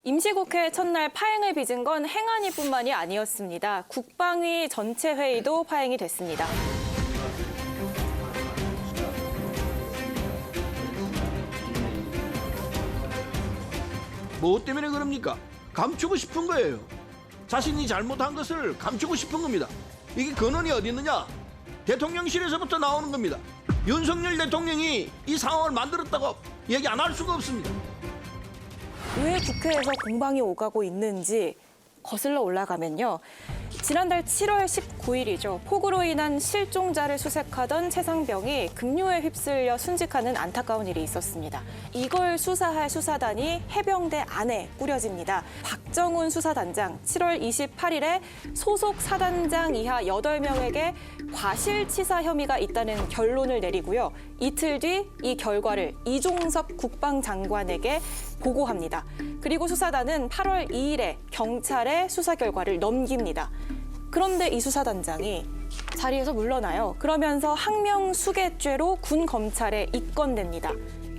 임시국회 첫날 파행을 빚은 건 행안위뿐만이 아니었습니다. 국방위 전체 회의도 파행이 됐습니다. 뭐 때문에 그럽니까? 감추고 싶은 거예요. 자신이 잘못한 것을 감추고 싶은 겁니다. 이게 근원이 어디 있느냐? 대통령실에서부터 나오는 겁니다. 윤석열 대통령이 이 상황을 만들었다고 얘기 안 할 수가 없습니다. 왜 국회에서 공방이 오가고 있는지 거슬러 올라가면요. 지난달 7월 19일이죠. 폭우로 인한 실종자를 수색하던 최상병이 급류에 휩쓸려 순직하는 안타까운 일이 있었습니다. 이걸 수사할 수사단이 해병대 안에 꾸려집니다. 박정훈 수사단장 7월 28일에 소속 사단장 이하 8명에게 과실치사 혐의가 있다는 결론을 내리고요. 이틀 뒤 이 결과를 이종섭 국방장관에게 보고합니다. 그리고 수사단은 8월 2일에 경찰에 수사 결과를 넘깁니다. 그런데 이 수사단장이 자리에서 물러나요. 그러면서 항명수괴죄로 군 검찰에 입건됩니다.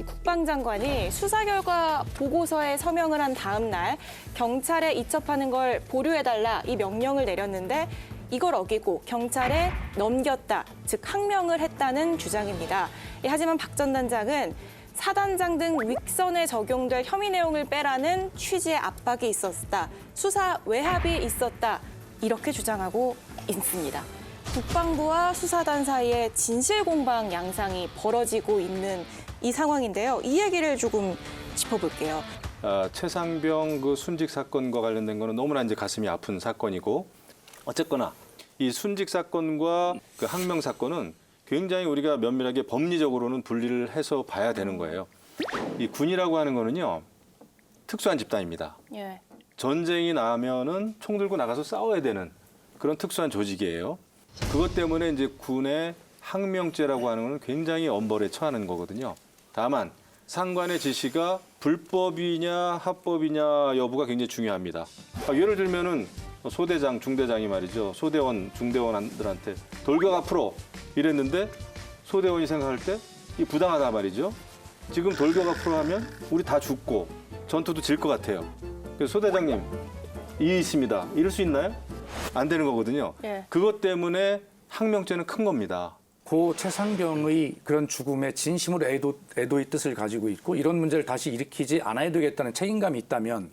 국방장관이 수사 결과 보고서에 서명을 한 다음 날 경찰에 이첩하는 걸 보류해달라 이 명령을 내렸는데 이걸 어기고 경찰에 넘겼다, 즉 항명을 했다는 주장입니다. 하지만 박 전 단장은 사단장 등 윗선에 적용될 혐의 내용을 빼라는 취지의 압박이 있었다, 수사 외압이 있었다, 이렇게 주장하고 있습니다. 국방부와 수사단 사이에 진실공방 양상이 벌어지고 있는 이 상황인데요. 이 얘기를 조금 짚어볼게요. 최상병 그 순직 사건과 관련된 거는 너무나 이제 가슴이 아픈 사건이고, 어쨌거나 이 순직 사건과 그 항명 사건은 굉장히 우리가 면밀하게 법리적으로는 분리를 해서 봐야 되는 거예요. 이 군이라고 하는 거는요, 특수한 집단입니다. 예. 전쟁이 나면은 총 들고 나가서 싸워야 되는 그런 특수한 조직이에요. 그것 때문에 이제 군의 항명죄라고 하는 거는 굉장히 엄벌에 처하는 거거든요. 다만 상관의 지시가 불법이냐 합법이냐 여부가 굉장히 중요합니다. 예를 들면은 소대장, 중대장이 말이죠. 소대원, 중대원들한테 돌격 앞으로 이랬는데 소대원이 생각할 때 이 부당하다 말이죠. 지금 돌격 앞으로 하면 우리 다 죽고 전투도 질 것 같아요. 그래서 소대장님, 이의 있습니다. 이럴 수 있나요? 안 되는 거거든요. 예. 그것 때문에 항명죄는 큰 겁니다. 고 최상병의 그런 죽음에 진심으로 애도의 뜻을 가지고 있고 이런 문제를 다시 일으키지 않아야 되겠다는 책임감이 있다면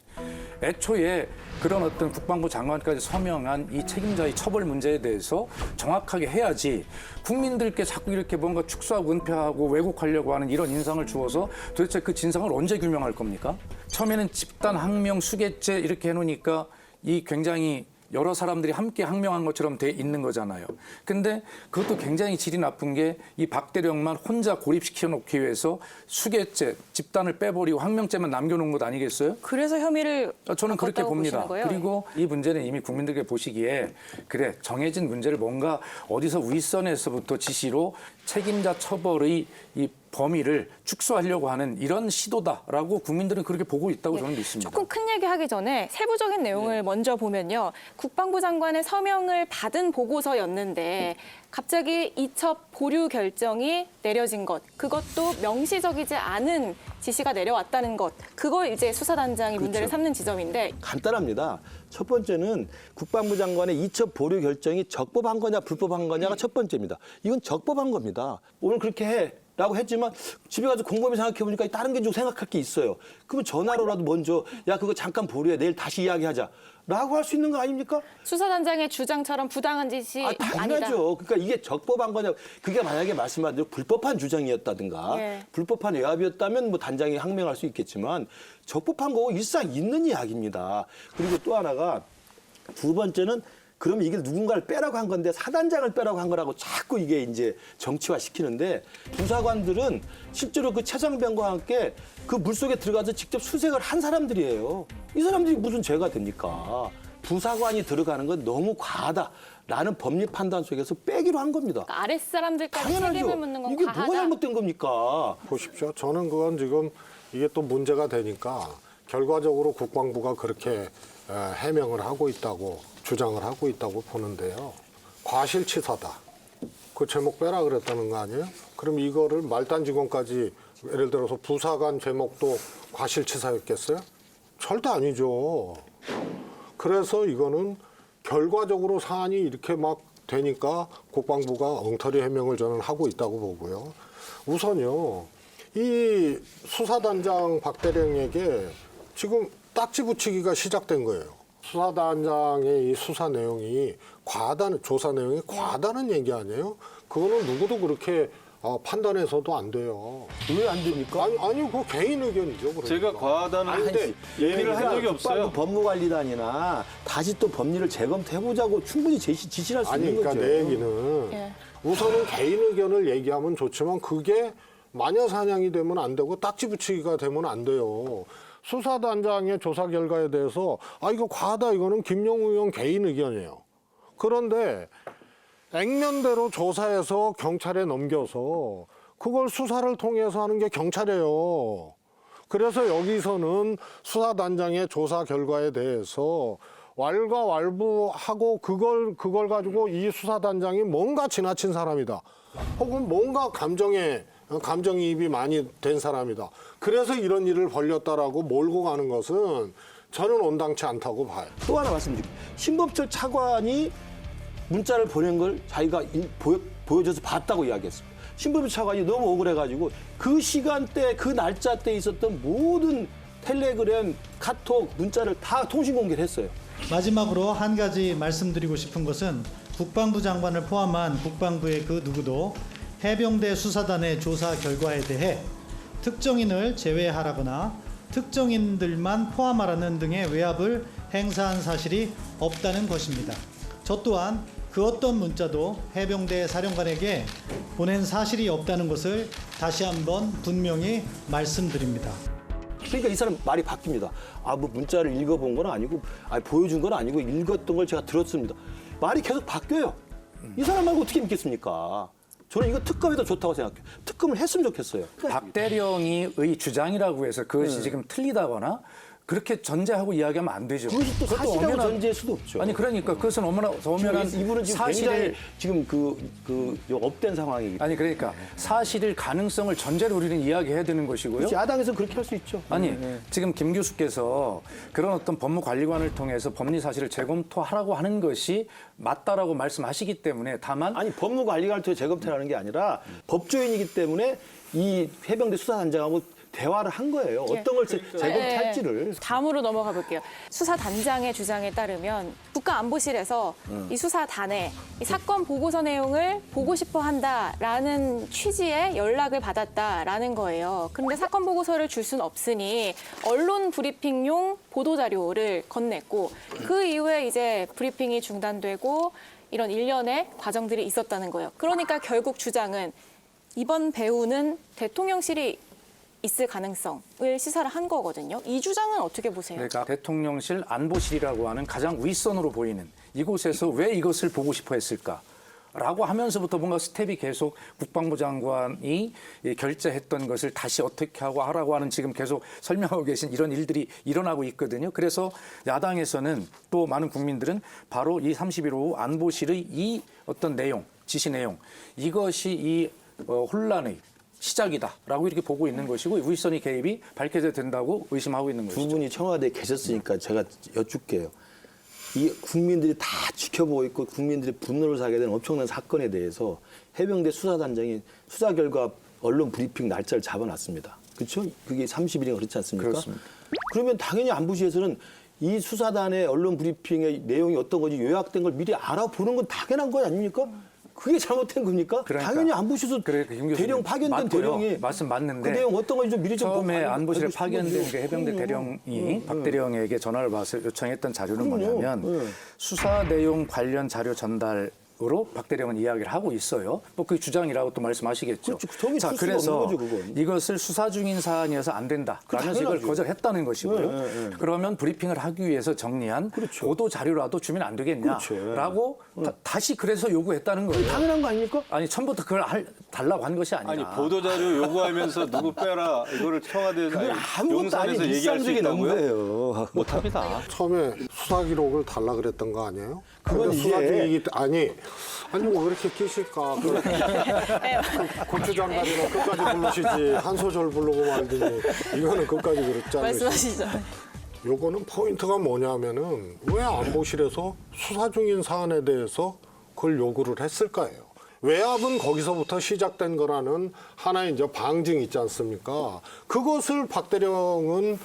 애초에 그런 어떤 국방부 장관까지 서명한 이 책임자의 처벌 문제에 대해서 정확하게 해야지, 국민들께 자꾸 이렇게 뭔가 축소하고 은폐하고 왜곡하려고 하는 이런 인상을 주어서 도대체 그 진상을 언제 규명할 겁니까? 처음에는 집단 항명 수괴죄 이렇게 해놓으니까 이 굉장히 여러 사람들이 함께 항명한 것처럼 돼 있는 거잖아요. 근데 그것도 굉장히 질이 나쁜 게 이 박 대령만 혼자 고립시켜 놓기 위해서 수괴죄, 집단을 빼버리고 항명죄만 남겨놓은 것 아니겠어요? 그래서 혐의를 저는 그렇게 봅니다. 거예요? 그리고 이 문제는 이미 국민들께 보시기에 그래, 정해진 문제를 뭔가 어디서 윗선에서부터 지시로 책임자 처벌의 이 범위를 축소하려고 하는 이런 시도다라고 국민들은 그렇게 보고 있다고 저는 믿습니다. 조금 큰 얘기하기 전에 세부적인 내용을 먼저 보면요. 국방부 장관의 서명을 받은 보고서였는데 갑자기 이첩 보류 결정이 내려진 것, 그것도 명시적이지 않은 지시가 내려왔다는 것, 그걸 이제 수사단장이 문제를 삼는 지점인데, 간단합니다. 첫 번째는 국방부 장관의 이첩 보류 결정이 적법한 거냐 불법한 거냐가 첫 번째입니다. 이건 적법한 겁니다. 오늘 그렇게 해. 라고 했지만 집에 가서 곰곰이 생각해보니까 다른 게 좀 생각할 게 있어요. 그러면 전화로라도 먼저 야 그거 잠깐 보류해, 내일 다시 이야기하자 라고 할 수 있는 거 아닙니까? 수사단장의 주장처럼 부당한 짓이 아니다. 당연하죠. 그러니까 이게 적법한 거냐, 그게 만약에 말씀하신 대로 불법한 주장이었다든가 불법한 외압이었다면 뭐 단장이 항명할 수 있겠지만 적법한 거고 일상 있는 이야기입니다. 그리고 또 하나가, 두 번째는 그러면 이게 누군가를 빼라고 한 건데 사단장을 빼라고 한 거라고 자꾸 이게 이제 정치화 시키는데, 부사관들은 실제로 그 최상병과 함께 그 물속에 들어가서 직접 수색을 한 사람들이에요. 이 사람들이 무슨 죄가 됩니까? 부사관이 들어가는 건 너무 과하다라는 법리 판단 속에서 빼기로 한 겁니다. 그러니까 아랫사람들까지 당연하죠. 책임을 묻는 건 이게 과하다. 뭐가 잘못된 겁니까? 보십시오. 저는 그건 지금 이게 또 문제가 되니까 결과적으로 국방부가 그렇게 해명을 하고 있다고, 주장을 하고 있다고 보는데요. 과실치사다. 그 제목 빼라 그랬다는 거 아니에요? 그럼 이거를 말단 직원까지, 예를 들어서 부사관 제목도 과실치사였겠어요? 절대 아니죠. 그래서 이거는 결과적으로 사안이 이렇게 막 되니까 국방부가 엉터리 해명을 저는 하고 있다고 보고요. 우선요, 이 수사단장 박대령에게 지금 딱지 붙이기가 시작된 거예요. 수사단장의 이 수사 내용이 과하다는, 조사 내용이 과하다는 얘기 아니에요? 그거는 누구도 그렇게 판단해서도 안 돼요. 왜 안 됩니까? 아니, 그거 개인 의견이죠. 그러니까. 제가 과하다는 근데 얘기를 한 적이 없어요. 법무관리단이나 다시 또 법리를 재검토해보자고 충분히 지시할 수 아니, 있는 그러니까 거죠. 내 얘기는 예. 우선은 개인 의견을 얘기하면 좋지만 그게 마녀 사냥이 되면 안 되고 딱지 붙이기가 되면 안 돼요. 수사단장의 조사 결과에 대해서 이거 과하다, 이거는 김영우 의원 개인 의견이에요. 그런데 액면대로 조사해서 경찰에 넘겨서 그걸 수사를 통해서 하는 게 경찰이에요. 그래서 여기서는 수사단장의 조사 결과에 대해서 왈가왈부하고 그걸 가지고 이 수사단장이 뭔가 지나친 사람이다. 혹은 뭔가 감정이입이 많이 된 사람이다. 그래서 이런 일을 벌였다라고 몰고 가는 것은 저는 온당치 않다고 봐요. 또 하나 말씀드릴게요. 신범철 차관이 문자를 보낸 걸 자기가 보여줘서 봤다고 이야기했습니다. 신범철 차관이 너무 억울해가지고 그 시간대, 그 날짜 때 있었던 모든 텔레그램, 카톡, 문자를 다 통신 공개를 했어요. 마지막으로 한 가지 말씀드리고 싶은 것은 국방부 장관을 포함한 국방부의 그 누구도 해병대 수사단의 조사 결과에 대해 특정인을 제외하라거나 특정인들만 포함하라는 등의 외압을 행사한 사실이 없다는 것입니다. 저 또한 그 어떤 문자도 해병대 사령관에게 보낸 사실이 없다는 것을 다시 한번 분명히 말씀드립니다. 그러니까 이 사람 말이 바뀝니다. 뭐 문자를 읽어본 건 아니고, 보여준 건 아니고 읽었던 걸 제가 들었습니다. 말이 계속 바뀌어요. 이 사람 말고 어떻게 믿겠습니까? 저는 이거 특검이 더 좋다고 생각해요. 특검을 했으면 좋겠어요. 박대령의 주장이라고 해서 그것이 지금 틀리다거나 그렇게 전제하고 이야기하면 안 되죠. 그것이 또 그것도 사실이라고 엄연한- 전제할 수도 없죠. 아니 그러니까 그것은 엄연한 이분은 지금 사실을 굉장히 지금 업된 상황이기 때문에. 아니 그러니까 사실일 가능성을 전제로 우리는 이야기해야 되는 것이고요. 야당에서 그렇게 할 수 있죠. 아니 지금 김 교수께서 그런 어떤 법무관리관을 통해서 법리 사실을 재검토하라고 하는 것이 맞다라고 말씀하시기 때문에 다만 아니 법무관리관을 통해 재검토하는 게 아니라 법조인이기 때문에 이 해병대 수사단장하고 대화를 한 거예요. 어떤 걸 재검토할지를. 다음으로 넘어가 볼게요. 수사단장의 주장에 따르면 국가안보실에서 이 수사단에 이 사건 보고서 내용을 보고 싶어 한다라는 취지의 연락을 받았다라는 거예요. 그런데 사건 보고서를 줄 수는 없으니 언론 브리핑용 보도자료를 건넸고 그 이후에 이제 브리핑이 중단되고 이런 일련의 과정들이 있었다는 거예요. 그러니까 결국 주장은 이번 배우는 대통령실이 있을 가능성을 시사를 한 거거든요. 이 주장은 어떻게 보세요? 그러니까 대통령실 안보실이라고 하는 가장 윗선으로 보이는 이곳에서 왜 이것을 보고 싶어 했을까? 라고 하면서부터 뭔가 스텝이 계속 국방부 장관이 결재했던 것을 다시 어떻게 하라고 하는 지금 계속 설명하고 계신 이런 일들이 일어나고 있거든요. 그래서 야당에서는 또 많은 국민들은 바로 이 31호 안보실의 이 어떤 내용, 지시 내용 이것이 이 혼란의 시작이다라고 이렇게 보고 있는 것이고 윗선의 개입이 밝혀져야 된다고 의심하고 있는 두 것이죠. 분이 청와대에 계셨으니까 제가 여쭙게요. 이 국민들이 다 지켜보고 있고 국민들이 분노를 사게 된 엄청난 사건에 대해서 해병대 수사단장이 수사 결과 언론 브리핑 날짜를 잡아놨습니다. 그렇죠? 그게 30일인가 그렇지 않습니까? 그렇습니다. 그러면 당연히 안보실에서는 이 수사단의 언론 브리핑의 내용이 어떤 건지 요약된 걸 미리 알아보는 건 당연한 거 아닙니까? 그게 잘못된 겁니까? 그러니까. 당연히 안보실에서 그래, 김 교수님. 대령 파견된 맞고요. 대령이 말씀 맞는데 그 내용 어떤 건지 좀 미리 좀 처음에 보고 안보실에 알고 싶은 파견된 거죠. 그 해병대 그럼요. 대령이 박 대령에게 전화를 받아서 요청했던 자료는 그럼요. 뭐냐면 수사 내용 관련 자료 전달으로 박 대령은 이야기를 하고 있어요. 뭐 그 주장이라고 또 말씀하시겠죠. 그렇죠. 정의 자, 풀 수가 그래서 없는 거죠, 그건. 이것을 수사 중인 사안이어서 안 된다라면서 이걸 당연하죠. 거절했다는 것이고요. 네. 그러면 브리핑을 하기 위해서 정리한 그렇죠. 보도 자료라도 주면 안 되겠냐라고 다시 그래서 요구했다는 거예요. 당연한 거 아닙니까? 아니 처음부터 그걸 달라고 한 것이 아니라. 아니 보도자료 요구하면서 누구 빼라 이거를 청와대 아무것도 아닌 용산에서 얘기할 수 일상적인 있다고요? 업무예요. 못합니다. 처음에 수사 기록을 달라 그랬던 거 아니에요? 그건 근데 수사 이게- 중이기 아니 뭐 왜 이렇게 끼실까? 고추장관이나 끝까지 부르시지 한 소절 부르고 말더니 이거는 끝까지 그랬지 않으시 말씀하시죠. 요거는 포인트가 뭐냐면은 왜 안보실에서 수사 중인 사안에 대해서 그걸 요구를 했을까요? 외압은 거기서부터 시작된 거라는 하나의 이제 방증이 있지 않습니까? 그것을 박 대령은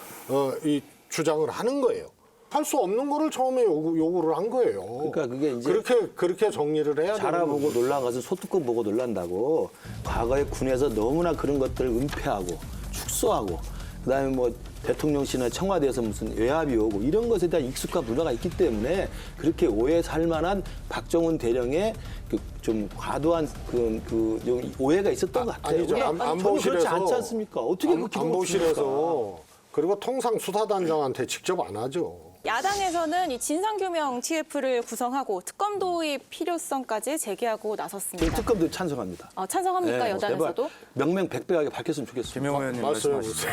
이 주장을 하는 거예요. 할 수 없는 거를 처음에 요구를 한 거예요. 그러니까 그게 이제 그렇게 정리를 해야 돼요. 자라보고 놀란 것은 소뚜껑 보고 놀란다고. 과거에 군에서 너무나 그런 것들을 은폐하고 축소하고 그다음에 뭐 대통령실이나 청와대에서 무슨 외압이 오고 이런 것에 대한 익숙한 문화가 있기 때문에 그렇게 오해 살 만한 박정훈 대령의 좀 과도한 좀 오해가 있었던 것 같아요. 아니죠. 전혀 그렇지 않지 않습니까? 어떻게 그 기록을 안보실에서 그리고 통상 수사단장한테 직접 안 하죠. 야당에서는 이 진상규명 TF를 구성하고 특검 도입 필요성까지 제기하고 나섰습니다. 지금 특검도 찬성합니다. 찬성합니까, 네, 여당에서도? 제발 명명백백하게 밝혔으면 좋겠습니다. 김영호 의원님 말씀하시죠.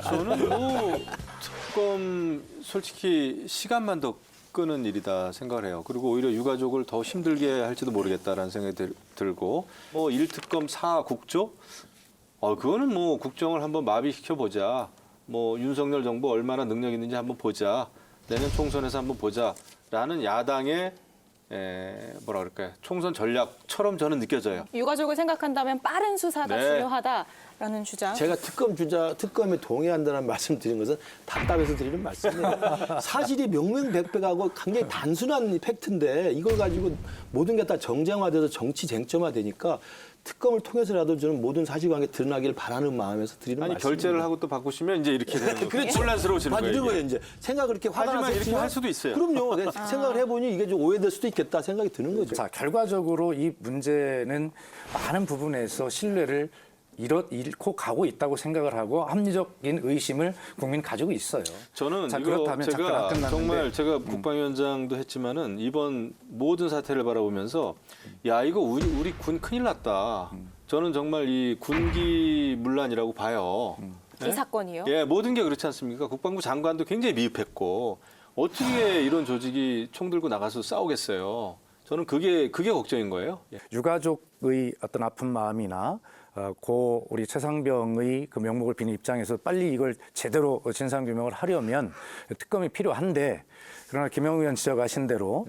저는 뭐 특검 솔직히 시간만 더 끄는 일이다 생각을 해요. 그리고 오히려 유가족을 더 힘들게 할지도 모르겠다라는 생각이 들고 뭐 1특검 4국조? 그거는 뭐 국정을 한번 마비시켜 보자. 뭐 윤석열 정부 얼마나 능력 있는지 한번 보자. 내년 총선에서 한번 보자라는 야당의 뭐라 그럴까요? 총선 전략처럼 저는 느껴져요. 유가족을 생각한다면 빠른 수사가 네. 중요하다라는 주장. 제가 특검에 동의한다는 말씀 드린 것은 답답해서 드리는 말씀이에요. 사실이 명명백백하고 굉장히 단순한 팩트인데 이걸 가지고 모든 게 다 정쟁화돼서 정치 쟁점화되니까 특검을 통해서라도 저는 모든 사실관계 드러나기를 바라는 마음에서 드리는 아니 말씀입니다. 결제를 하고 또 바꾸시면 이제 이렇게 되는 거예요. 그렇죠. 혼란스러워지는 거예요. 이런 이게. 거예요 이제 생각을 이렇게 하지만 화가 이렇게 할 수도 있어요. 그럼요. 내가 생각을 해보니 이게 좀 오해될 수도 있겠다 생각이 드는 거죠. 자, 결과적으로 이 문제는 많은 부분에서 신뢰를 잃고 가고 있다고 생각을 하고 합리적인 의심을 국민 가지고 있어요. 저는 자, 이거 그렇다면 제가 작전 안 끝났는데. 정말 제가 국방위원장도 했지만은 이번 모든 사태를 바라보면서 야 이거 우리 군 큰일 났다. 저는 정말 이 군기 문란이라고 봐요. 이 사건이요? 예, 모든 게 그렇지 않습니까? 국방부 장관도 굉장히 미흡했고 어떻게 이런 조직이 총 들고 나가서 싸우겠어요. 저는 그게 걱정인 거예요. 예. 유가족의 어떤 아픈 마음이나 고 우리 최상병의 그 명목을 비는 입장에서 빨리 이걸 제대로 진상규명을 하려면 특검이 필요한데 그러나 김영우 의원 지적하신 대로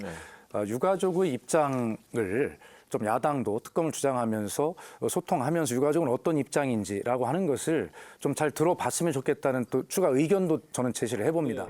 유가족의 입장을 좀 야당도 특검을 주장하면서 소통하면서 유가족은 어떤 입장인지라고 하는 것을 좀 잘 들어봤으면 좋겠다는 또 추가 의견도 저는 제시를 해봅니다.